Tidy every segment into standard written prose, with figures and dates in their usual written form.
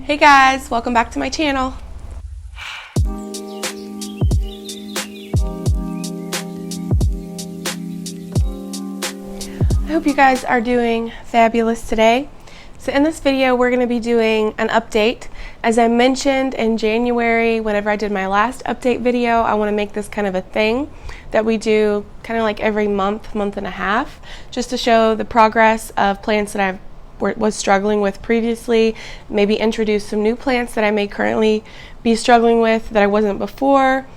Hey guys, welcome back to my channel. I hope you guys are doing fabulous today. So in this video, we're going to be doing an update. As I mentioned in January, whenever I did my last update video, I want to make this kind of a thing that we do kind of like every month and a half, just to show the progress of plants that was struggling with previously, maybe introduce some new plants that I may currently be struggling with that I wasn't before,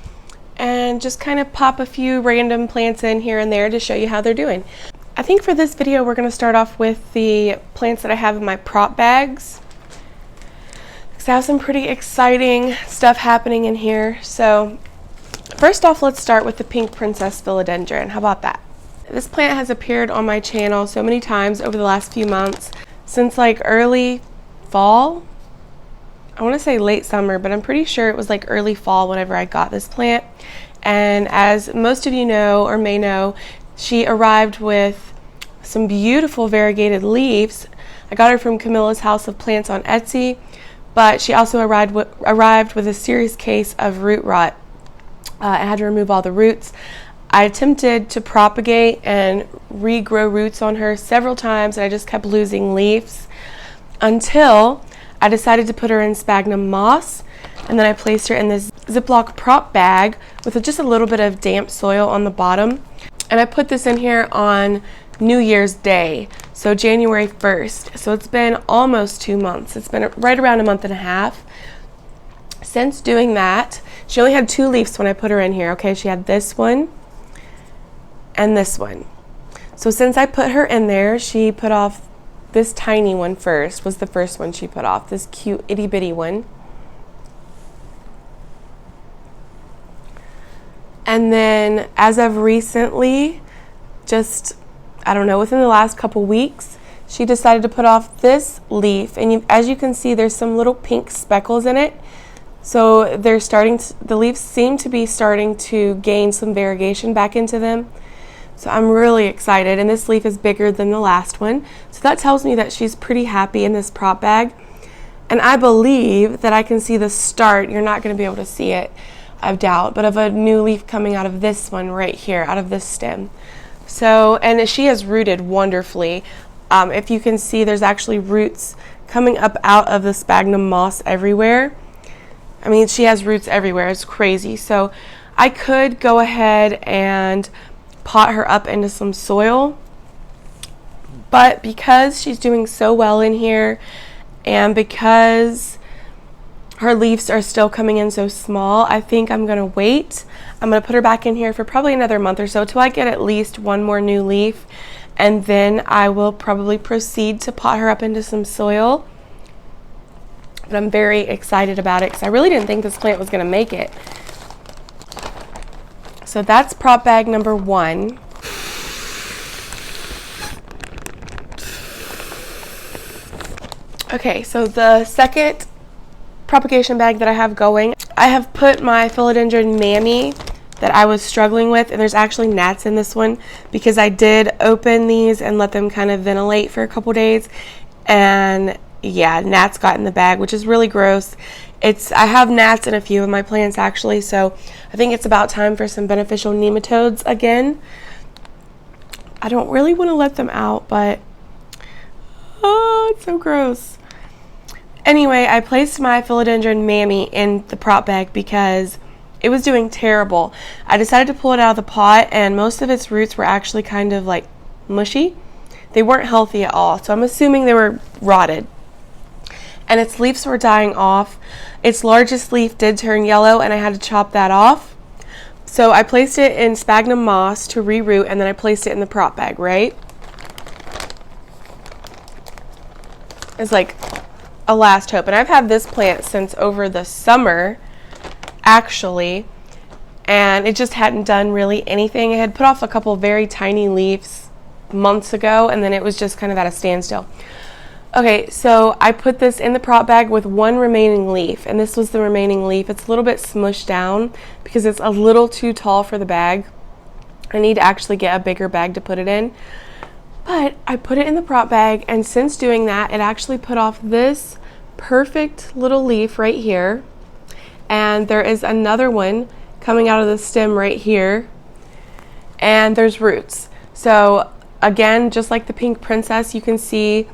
and just kind of pop a few random plants in here and there to show you how they're doing. I think for this video we're going to start off with the plants that I have in my prop bags, because I have some pretty exciting stuff happening in here. So first off, let's start with the pink princess philodendron. How about that? This plant has appeared on my channel so many times over the last few months, since like early fall. I want to say late summer, but I'm pretty sure it was like early fall whenever I got this plant. And as most of you know or may know, she arrived with some beautiful variegated leaves. I got her from Camilla's House of Plants on Etsy, but she also arrived with a serious case of root rot. I had to remove all the roots. I attempted to propagate and regrow roots on her several times, and I just kept losing leaves until I decided to put her in sphagnum moss, and then I placed her in this Ziploc prop bag with just a little bit of damp soil on the bottom. And I put this in here on New Year's Day, so January 1st. So it's been almost 2 months. It's been right around a month and a half since doing that. She only had 2 leaves when I put her in here, okay? She had this one and this one. So since I put her in there, she put off this tiny one first, was the first one she put off, this cute itty bitty one. And then as of recently, just, I don't know, within the last couple weeks, she decided to put off this leaf. And as you can see, there's some little pink speckles in it. So they're the leaves seem to be starting to gain some variegation back into them. So I'm really excited, and this leaf is bigger than the last one. So that tells me that she's pretty happy in this prop bag. And I believe that I can see the start, you're not going to be able to see it, I doubt, but of a new leaf coming out of this one right here, out of this stem. So, and she has rooted wonderfully. If you can see, there's actually roots coming up out of the sphagnum moss everywhere. I mean, she has roots everywhere. It's crazy. So I could go ahead and pot her up into some soil, but because she's doing so well in here, and because her leaves are still coming in so small, I think I'm going to wait. I'm going to put her back in here for probably another month or so till I get at least one more new leaf, and then I will probably proceed to pot her up into some soil. But I'm very excited about it because I really didn't think this plant was going to make it. So that's prop bag number 1. Okay, so the second propagation bag that I have going, I have put my philodendron mammy that I was struggling with, and there's actually gnats in this one because I did open these and let them kind of ventilate for a couple days, and yeah, gnats got in the bag, which is really gross. I have gnats in a few of my plants actually, so I think it's about time for some beneficial nematodes again. I don't really want to let them out, but oh, it's so gross. Anyway, I placed my philodendron mammy in the prop bag because it was doing terrible. I decided to pull it out of the pot, and most of its roots were actually kind of like mushy. They weren't healthy at all, so I'm assuming they were rotted. And its leaves were dying off. Its largest leaf did turn yellow, and I had to chop that off. So I placed it in sphagnum moss to reroot, and then I placed it in the prop bag, right? It's like a last hope. And I've had this plant since over the summer, actually, and it just hadn't done really anything. It had put off a couple very tiny leaves months ago, and then it was just kind of at a standstill. Okay, so I put this in the prop bag with one remaining leaf, and this was the remaining leaf. It's a little bit smushed down because it's a little too tall for the bag. I need to actually get a bigger bag to put it in. But I put it in the prop bag, and since doing that, it actually put off this perfect little leaf right here. And there is another one coming out of the stem right here. And there's roots. So again, just like the pink princess, you can see,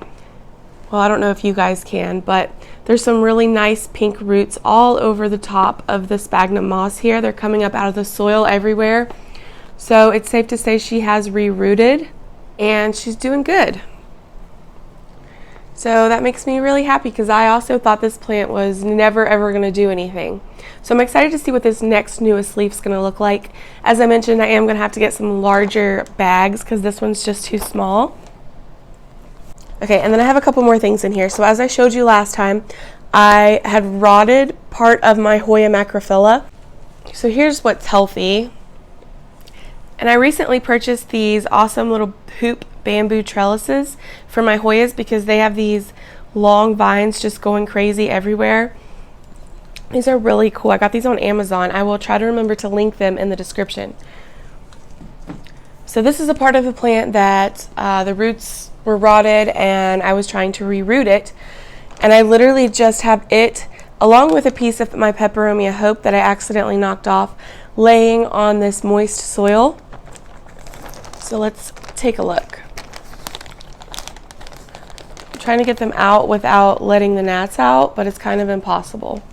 well, I don't know if you guys can, but there's some really nice pink roots all over the top of the sphagnum moss here. They're coming up out of the soil everywhere. So it's safe to say she has re-rooted and she's doing good. So that makes me really happy because I also thought this plant was never ever going to do anything. So I'm excited to see what this next newest leaf is going to look like. As I mentioned, I am going to have to get some larger bags because this one's just too small. Okay, and then I have a couple more things in here. So as I showed you last time, I had rotted part of my Hoya Macrophylla. So here's what's healthy. And I recently purchased these awesome little hoop bamboo trellises for my Hoyas because they have these long vines just going crazy everywhere. These are really cool. I got these on Amazon. I will try to remember to link them in the description. So this is a part of the plant that the roots were rotted and I was trying to reroot it. And I literally just have it, along with a piece of my Peperomia hope that I accidentally knocked off, laying on this moist soil. So let's take a look. I'm trying to get them out without letting the gnats out, but it's kind of impossible.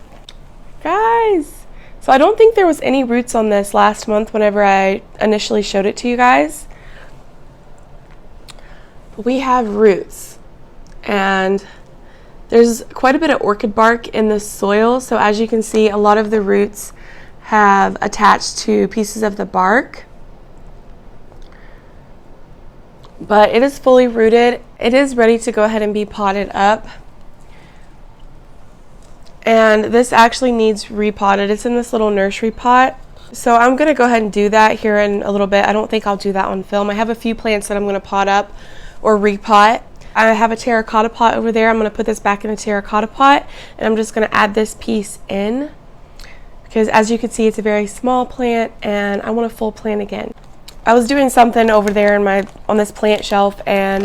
Guys, so I don't think there was any roots on this last month whenever I initially showed it to you guys. We have roots, and there's quite a bit of orchid bark in the soil. So as you can see, a lot of the roots have attached to pieces of the bark. But it is fully rooted. It is ready to go ahead and be potted up. And this actually needs repotted. It's in this little nursery pot. So I'm going to go ahead and do that here in a little bit. I don't think I'll do that on film. I have a few plants that I'm going to pot up or repot. I have a terracotta pot over there. I'm going to put this back in a terracotta pot. And I'm just going to add this piece in. Because as you can see, it's a very small plant and I want a full plant again. I was doing something over there on this plant shelf and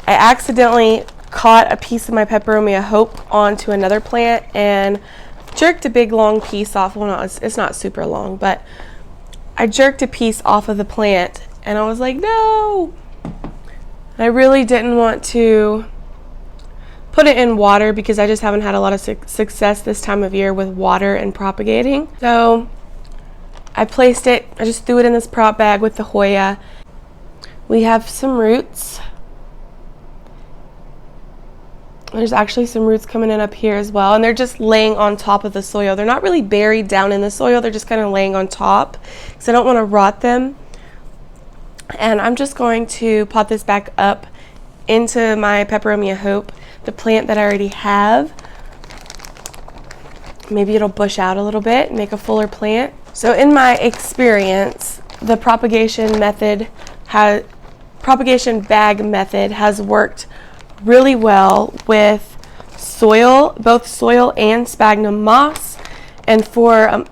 I accidentally caught a piece of my Peperomia hope onto another plant and jerked a big long piece off. Well, no, it's not super long, but I jerked a piece off of the plant and I was like, no! I really didn't want to put it in water because I just haven't had a lot of success this time of year with water and propagating. So I placed it, I just threw it in this prop bag with the Hoya. We have some roots. There's actually some roots coming in up here as well, and they're just laying on top of the soil. They're not really buried down in the soil, they're just kind of laying on top because I don't want to rot them. And I'm just going to pot this back up into my Peperomia hope, the plant that I already have. Maybe it'll bush out a little bit and make a fuller plant. So in my experience, the propagation bag method has worked really well with soil, both soil and sphagnum moss, and for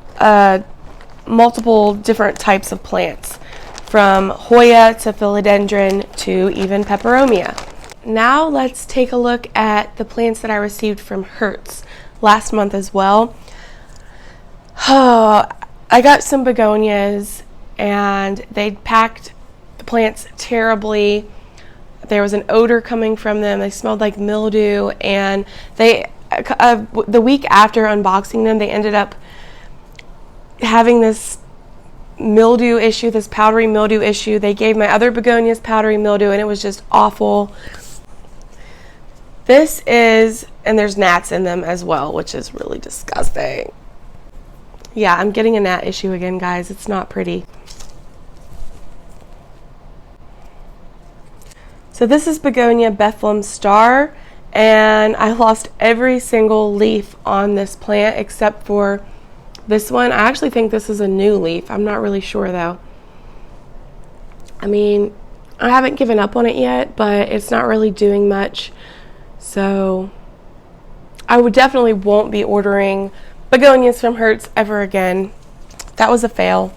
multiple different types of plants, from Hoya to Philodendron to even Peperomia. Now let's take a look at the plants that I received from Hertz last month as well. I got some begonias and they packed the plants terribly. There was an odor coming from them. They smelled like mildew, and they the week after unboxing them, they ended up having this mildew issue, this powdery mildew issue. They gave my other begonias powdery mildew and it was just awful. This is, and there's gnats in them as well, which is really disgusting. Yeah, I'm getting a gnat issue again, guys. It's not pretty. So this is Begonia Bethlehem Star, and I lost every single leaf on this plant except for this one. I actually think this is a new leaf. I'm not really sure though. I mean, I haven't given up on it yet, but it's not really doing much. So I would definitely won't be ordering begonias from Hertz ever again. That was a fail.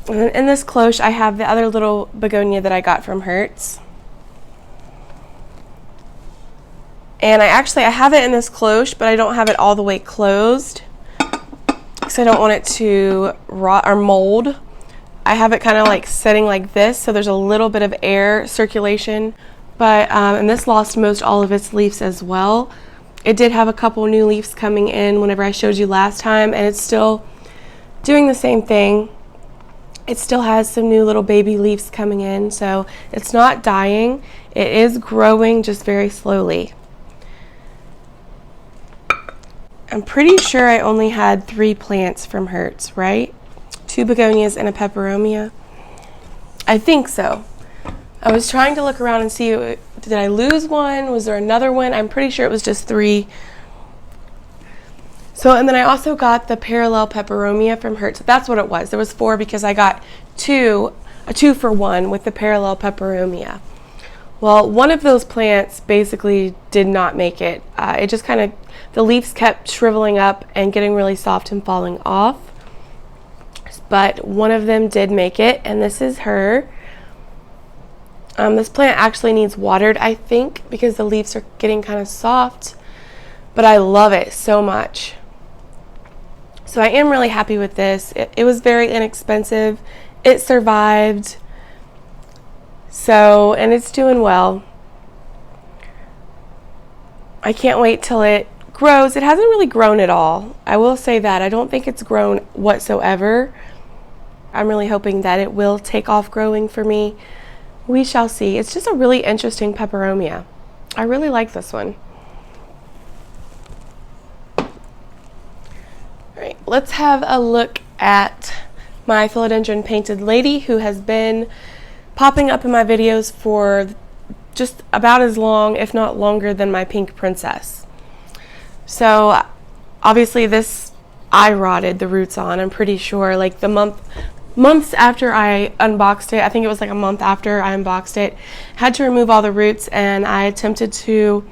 And in this cloche, I have the other little begonia that I got from Hertz. And I have it in this cloche, but I don't have it all the way closed because I don't want it to rot or mold. I have it kind of like sitting like this, so there's a little bit of air circulation. But and this lost most all of its leaves as well. It did have a couple new leaves coming in whenever I showed you last time, and it's still doing the same thing. It still has some new little baby leaves coming in, so it's not dying. It is growing just very slowly. I'm pretty sure I only had 3 plants from Hertz, right? 2 begonias and a peperomia. I think so. I was trying to look around and see, did I lose one? Was there another one? I'm pretty sure it was just 3. So, and then I also got the parallel peperomia from Hertz. That's what it was. There was 4 because I got a 2 for 1 with the parallel peperomia. Well, one of those plants basically did not make it. It just kind of, the leaves kept shriveling up and getting really soft and falling off. But one of them did make it, and this is her. This plant actually needs watered, I think, because the leaves are getting kind of soft. But I love it so much. So I am really happy with this. It was very inexpensive. It survived. So, and it's doing well. I can't wait till it grows. It hasn't really grown at all. I will say that. I don't think it's grown whatsoever. I'm really hoping that it will take off growing for me. We shall see. It's just a really interesting peperomia. I really like this one. All right, let's have a look at my Philodendron painted lady, who has been popping up in my videos for just about as long, if not longer, than my pink princess. So obviously this, I rotted the roots on, I'm pretty sure, like the months after I unboxed it. I think it was like a month after I unboxed it. Had to remove all the roots, and I attempted to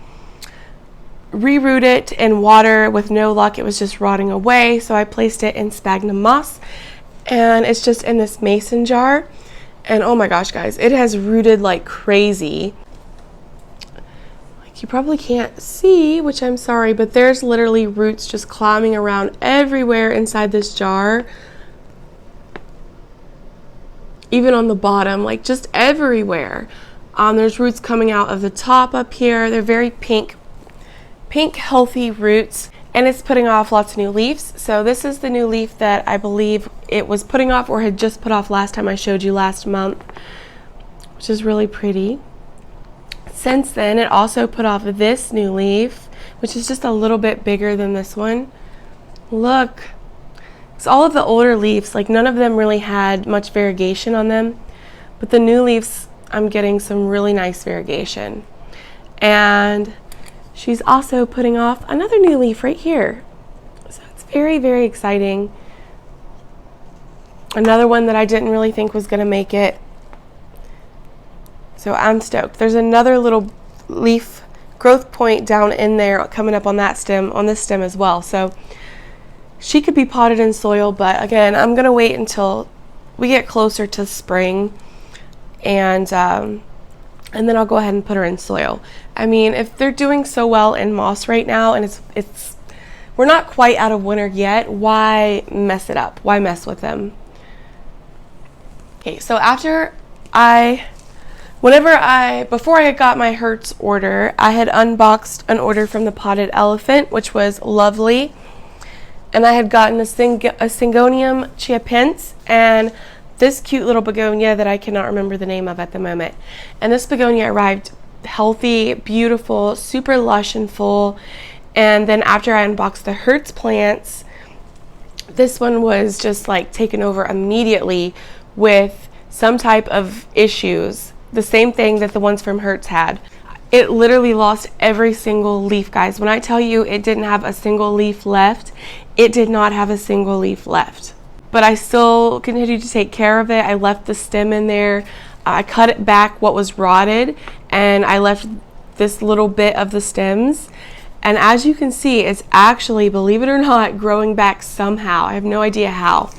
reroot it in water. With no luck, it was just rotting away. So I placed it in sphagnum moss, and it's just in this mason jar. And oh my gosh, guys, it has rooted like crazy. Like you probably can't see, which I'm sorry, but there's literally roots just climbing around everywhere inside this jar. Even on the bottom, like just everywhere. There's roots coming out of the top up here. They're very pink, healthy roots, and it's putting off lots of new leaves. So this is the new leaf that I believe it was putting off or had just put off last time I showed you last month, which is really pretty. Since then, it also put off this new leaf, which is just a little bit bigger than this one. Look. So all of the older leaves, like none of them really had much variegation on them, but the new leaves, I'm getting some really nice variegation. And she's also putting off another new leaf right here. So it's very, very exciting. Another one that I didn't really think was going to make it. So I'm stoked. There's another little leaf growth point down in there coming up on that stem, on this stem as well. So she could be potted in soil, but again, I'm going to wait until we get closer to spring, and then I'll go ahead and put her in soil. I mean, if they're doing so well in moss right now, and we're not quite out of winter yet, why mess it up? Why mess with them? Okay, so before I got my Hertz order, I had unboxed an order from the Potted Elephant, which was lovely. And I had gotten a Syngonium chia pince and this cute little begonia that I cannot remember the name of at the moment. And this begonia arrived healthy, beautiful, super lush and full. And then after I unboxed the Hertz plants, this one was just like taken over immediately with some type of issues. The same thing that the ones from Hertz had. It literally lost every single leaf, guys. When I tell you it didn't have a single leaf left, it did not have a single leaf left. But I still continued to take care of it. I left the stem in there. I cut it back what was rotted, and I left this little bit of the stems. And as you can see, it's actually, believe it or not, growing back somehow. I have no idea how.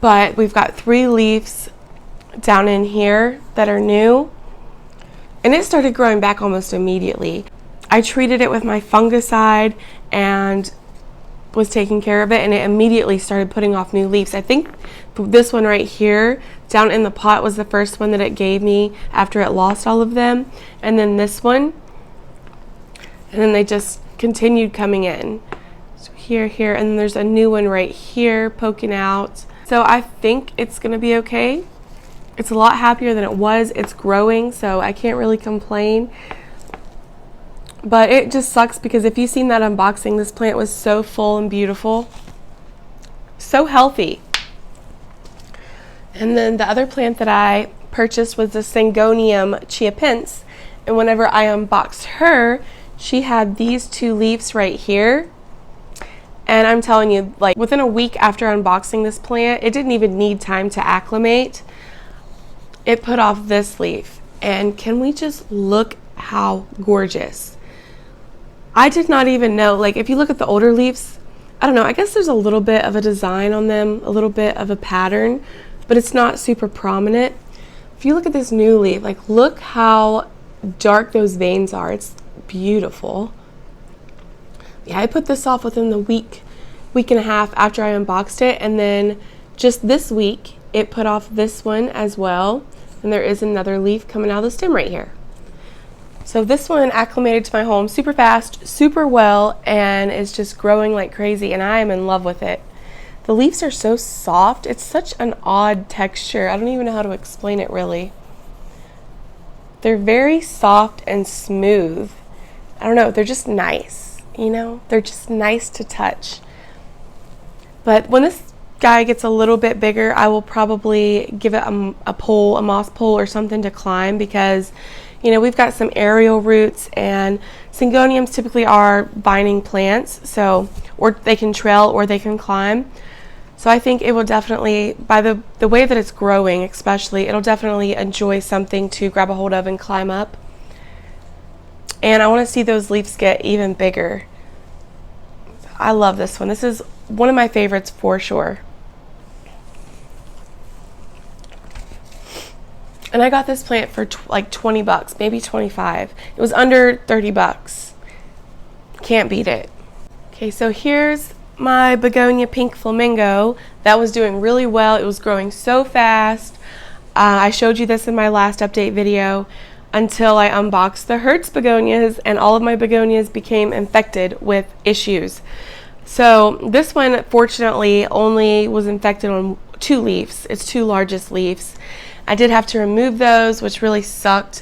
But we've got 3 leaves down in here that are new. And it started growing back almost immediately. I treated it with my fungicide and was taking care of it, and it immediately started putting off new leaves. I think this one right here down in the pot was the first one that it gave me after it lost all of them, and then this one, and then they just continued coming in. So here, and then there's a new one right here poking out. So I think it's gonna be okay. It's a lot happier than it was. It's growing, so I can't really complain. But it just sucks because if you've seen that unboxing, this plant was so full and beautiful, so healthy. And then the other plant that I purchased was the Singhania chia, and whenever I unboxed her, she had these two leaves right here. And I'm telling you, like within a week after unboxing this plant, it didn't even need time to acclimate. It put off this leaf, and can we just look how gorgeous? I did not even know, like if you look at the older leaves, I don't know, I guess there's a little bit of a design on them, a little bit of a pattern, but it's not super prominent. If you look at this new leaf, like look how dark those veins are. It's beautiful. Yeah, I put this off within the week and a half after I unboxed it, and then just this week it put off this one as well, and there is another leaf coming out of the stem right here. So this one acclimated to my home super fast, super well, and is just growing like crazy, and I am in love with it. The leaves are so soft. It's such an odd texture. I don't even know how to explain it really. They're very soft and smooth. I don't know, they're just nice, you know? They're just nice to touch. But when this guy gets a little bit bigger, I will probably give it a pole, a moss pole or something to climb, because you know, we've got some aerial roots, and Syngoniums typically are vining plants, so, or they can trail or they can climb. So I think it will definitely, by the way that it's growing especially, it'll definitely enjoy something to grab a hold of and climb up. And I want to see those leaves get even bigger. I love this one. This is one of my favorites for sure. And I got this plant for like 20 bucks, maybe 25. It was under 30 bucks. Can't beat it. Okay, so here's my begonia pink flamingo. That was doing really well. It was growing so fast. I showed you this in my last update video until I unboxed the Hertz begonias, and all of my begonias became infected with issues. So this one, fortunately, only was infected on 2 leaves. Its 2 largest leaves. I did have to remove those, which really sucked,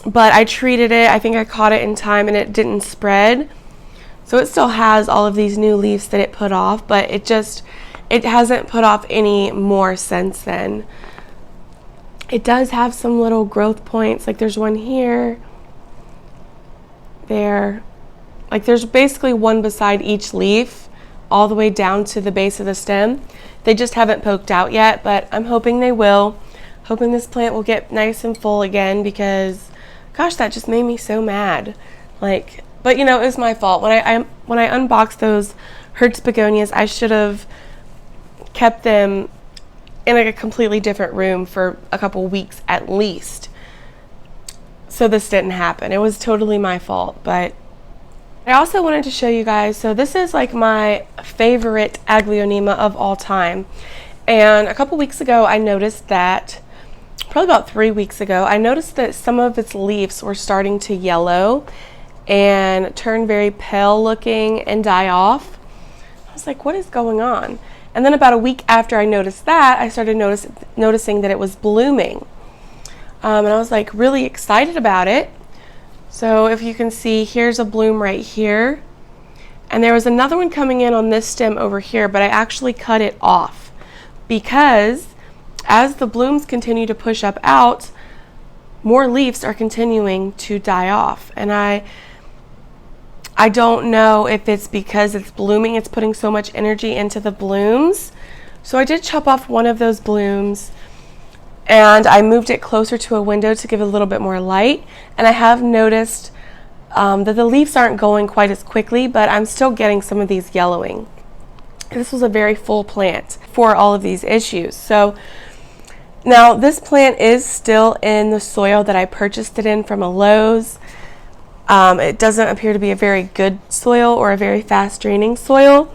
but I treated it. I think I caught it in time and it didn't spread. So it still has all of these new leaves that it put off, but it hasn't put off any more since then. It does have some little growth points, like there's one here, there, like there's basically one beside each leaf all the way down to the base of the stem. They just haven't poked out yet, but I'm hoping they will. Hoping this plant will get nice and full again, because gosh, that just made me so mad. Like, but you know, it was my fault. When I unboxed those Hertz begonias, I should have kept them in like a completely different room for a couple weeks at least, so this didn't happen. It was totally my fault. But I also wanted to show you guys, so this is like my favorite aglio NEMA of all time, and a couple weeks ago I noticed that, probably about 3 weeks ago, I noticed that some of its leaves were starting to yellow and turn very pale looking and die off. I was like, what is going on? And then about a week after I noticed that, I started noticing that it was blooming. And I was like really excited about it. So if you can see, here's a bloom right here. And there was another one coming in on this stem over here, but I actually cut it off because as the blooms continue to push up out, more leaves are continuing to die off. And I don't know if it's because it's blooming, it's putting so much energy into the blooms. So I did chop off one of those blooms, and I moved it closer to a window to give it a little bit more light. And I have noticed that the leaves aren't going quite as quickly, but I'm still getting some of these yellowing. This was a very full plant for all of these issues. So now this plant is still in the soil that I purchased it in from a Lowe's. It doesn't appear to be a very good soil or a very fast draining soil.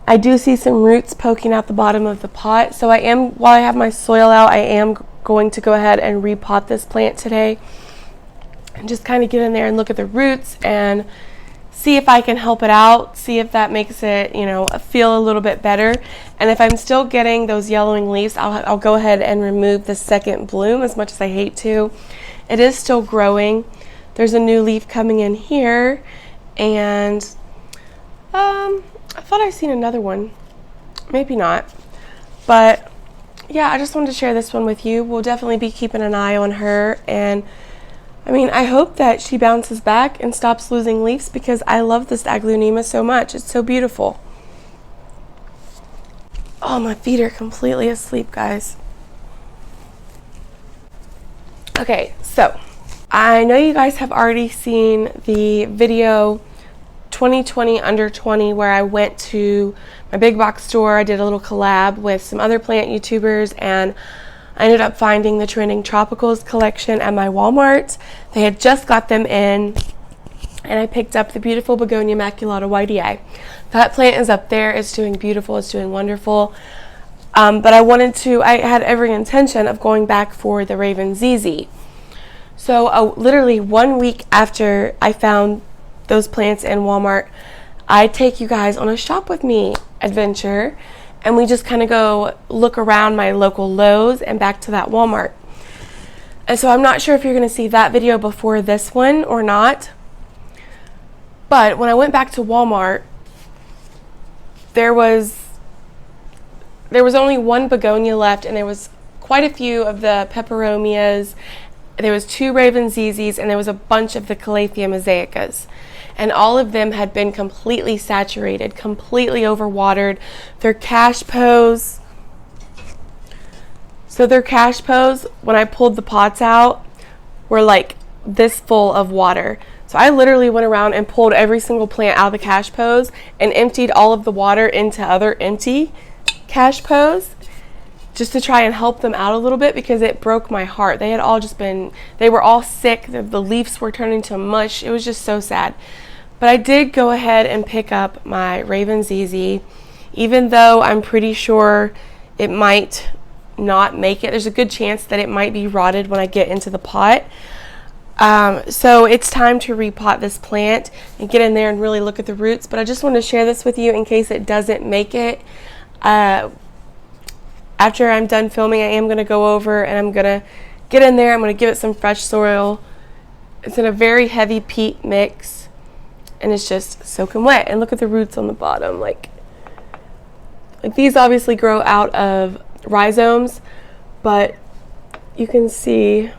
I do see some roots poking out the bottom of the pot, so while I have my soil out, I am going to go ahead and repot this plant today and just kind of get in there and look at the roots and see if I can help it out, see if that makes it, feel a little bit better. And if I'm still getting those yellowing leaves, I'll go ahead and remove the second bloom, as much as I hate to. It is still growing. There's a new leaf coming in here, and I thought I seen another one. Maybe not. But yeah, I just wanted to share this one with you. We'll definitely be keeping an eye on her, and I hope that she bounces back and stops losing leaves, because I love this aglio so much. It's so beautiful. Oh, my feet are completely asleep, guys. Okay, so I know you guys have already seen the video 2020 under 20, where I went to my big box store. I did a little collab with some other plant YouTubers, and I ended up finding the Trending Tropicals collection at my Walmart. They had just got them in, and I picked up the beautiful Begonia maculata YDI. That plant is up there. It's doing beautiful. It's doing wonderful. But I had every intention of going back for the Raven ZZ. So literally 1 week after I found those plants in Walmart, I take you guys on a shop with me adventure, and we just kind of go look around my local Lowe's and back to that Walmart. And so I'm not sure if you're going to see that video before this one or not. But when I went back to Walmart, there was only one begonia left, and there was quite a few of the Peperomias. There was 2 Raven ZZs, and there was a bunch of the Calathea mosaicas. And all of them had been completely saturated, completely overwatered. Their cash pose, when I pulled the pots out, were like this full of water. So I literally went around and pulled every single plant out of the cash pose and emptied all of the water into other empty cash pose, just to try and help them out a little bit, because it broke my heart. They were all sick. The leaves were turning to mush. It was just so sad. But I did go ahead and pick up my Raven ZZ, even though I'm pretty sure it might not make it. There's a good chance that it might be rotted when I get into the pot. So it's time to repot this plant and get in there and really look at the roots. But I just wanted to share this with you in case it doesn't make it. After I'm done filming, I am going to go over and I'm going to get in there. I'm going to give it some fresh soil. It's in a very heavy peat mix, and it's just soaking wet. And look at the roots on the bottom. Like these obviously grow out of rhizomes, but you can see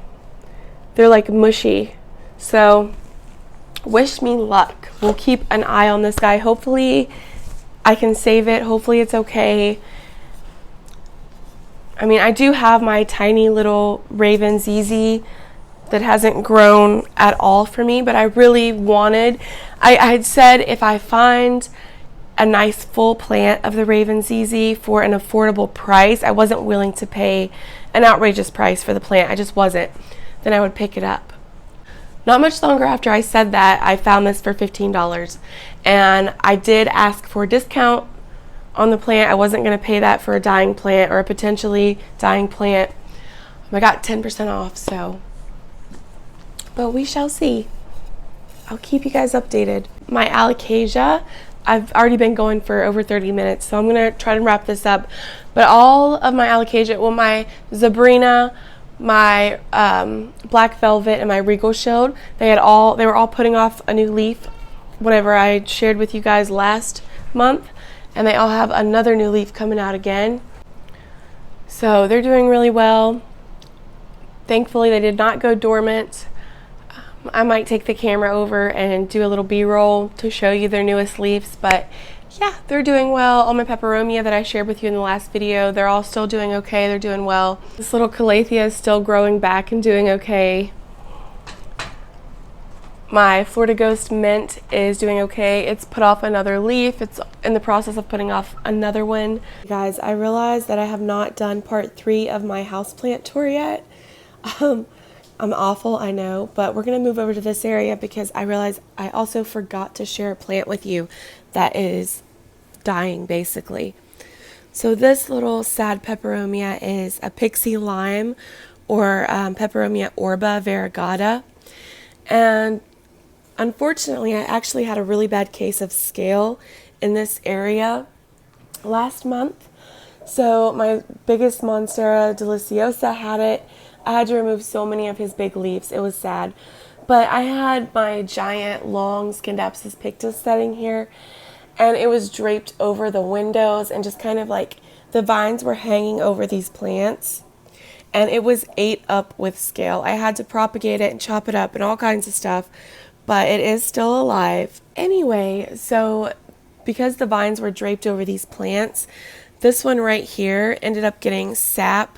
they're like mushy. So wish me luck. We'll keep an eye on this guy. Hopefully I can save it. Hopefully it's okay. I do have my tiny little Raven ZZ that hasn't grown at all for me, but I really wanted, I had said if I find a nice full plant of the Raven ZZ for an affordable price, I wasn't willing to pay an outrageous price for the plant. I just wasn't. Then I would pick it up. Not much longer after I said that, I found this for $15, and I did ask for a discount on the plant. I wasn't going to pay that for a dying plant or a potentially dying plant. I got 10% off, so, but we shall see. I'll keep you guys updated. My Alocasia, I've already been going for over 30 minutes, so I'm going to try to wrap this up. But all of my Alocasia, well, my Zabrina, my Black Velvet, and my Regal Shield, they were all putting off a new leaf whenever I shared with you guys last month, and they all have another new leaf coming out again. So they're doing really well. Thankfully, they did not go dormant. I might take the camera over and do a little B-roll to show you their newest leaves, but yeah, they're doing well. All my Peperomia that I shared with you in the last video, they're all still doing okay. They're doing well. This little Calathea is still growing back and doing okay. My Florida Ghost Mint is doing okay. It's put off another leaf. It's in the process of putting off another one. Guys, I realized that I have not done part 3 of my houseplant tour yet. I'm awful, I know, but we're going to move over to this area because I realized I also forgot to share a plant with you that is dying, basically. So this little sad peperomia is a pixie lime, or Peperomia orba variegata. And unfortunately, I actually had a really bad case of scale in this area last month. So my biggest Monstera deliciosa had it. I had to remove so many of his big leaves. It was sad. But I had my giant long Scindapsus pictus setting here, and it was draped over the windows, and just kind of like the vines were hanging over these plants, and it was ate up with scale. I had to propagate it and chop it up and all kinds of stuff, but it is still alive. Anyway, so because the vines were draped over these plants, this one right here ended up getting sap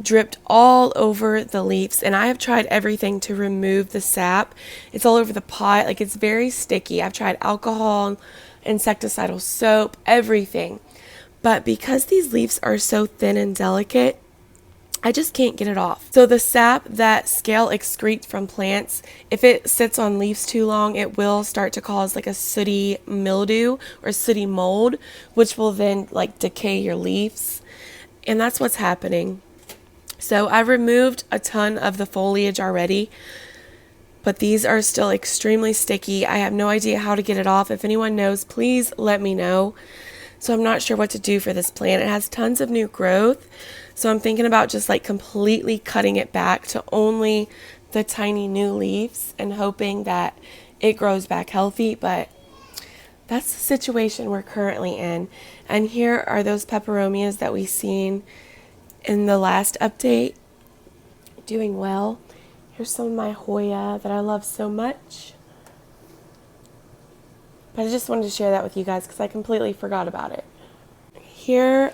dripped all over the leaves, and I have tried everything to remove the sap. It's all over the pot, like it's very sticky. I've tried alcohol, insecticidal soap, everything. But because these leaves are so thin and delicate, I just can't get it off. So the sap that scale excretes from plants, if it sits on leaves too long, it will start to cause like a sooty mildew or sooty mold, which will then like decay your leaves. And that's what's happening. So I've removed a ton of the foliage already, but these are still extremely sticky. I have no idea how to get it off. If anyone knows, please let me know. So I'm not sure what to do for this plant. It has tons of new growth, so I'm thinking about just like completely cutting it back to only the tiny new leaves and hoping that it grows back healthy, but that's the situation we're currently in. And here are those peperomias that we seen in the last update, doing well. Here's some of my Hoya that I love so much. But I just wanted to share that with you guys because I completely forgot about it. Here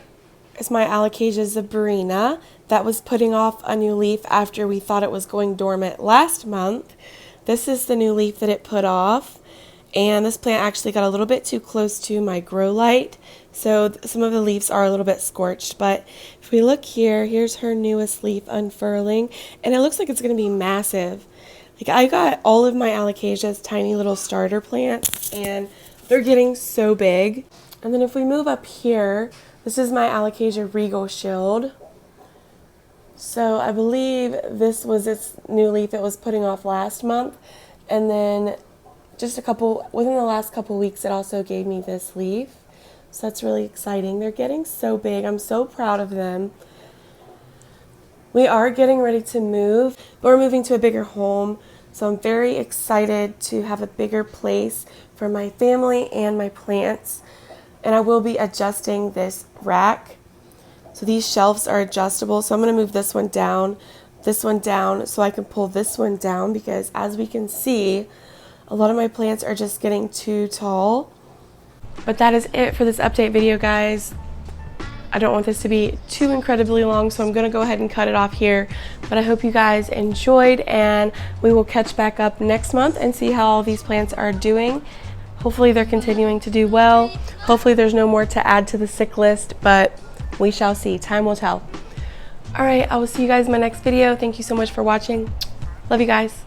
is my Alocasia zebrina that was putting off a new leaf after we thought it was going dormant last month. This is the new leaf that it put off. And this plant actually got a little bit too close to my grow light, so some of the leaves are a little bit scorched. But if we look here, here's her newest leaf unfurling, and it looks like it's going to be massive. Like, I got all of my Alocasias tiny little starter plants, and they're getting so big. And then if we move up here, this is my Alocasia regal shield. So I believe this was its new leaf it was putting off last month, and then just within the last couple weeks, it also gave me this leaf. So that's really exciting. They're getting so big. I'm so proud of them. We are getting ready to move, but we're moving to a bigger home. So I'm very excited to have a bigger place for my family and my plants. And I will be adjusting this rack. So these shelves are adjustable. So I'm going to move this one down, so I can pull this one down, because as we can see, a lot of my plants are just getting too tall. But that is it for this update video, guys. I don't want this to be too incredibly long, so I'm going to go ahead and cut it off here. But I hope you guys enjoyed, and we will catch back up next month and see how all these plants are doing. Hopefully they're continuing to do well. Hopefully there's no more to add to the sick list, but we shall see. Time will tell. All right, I will see you guys in my next video. Thank you so much for watching. Love you guys.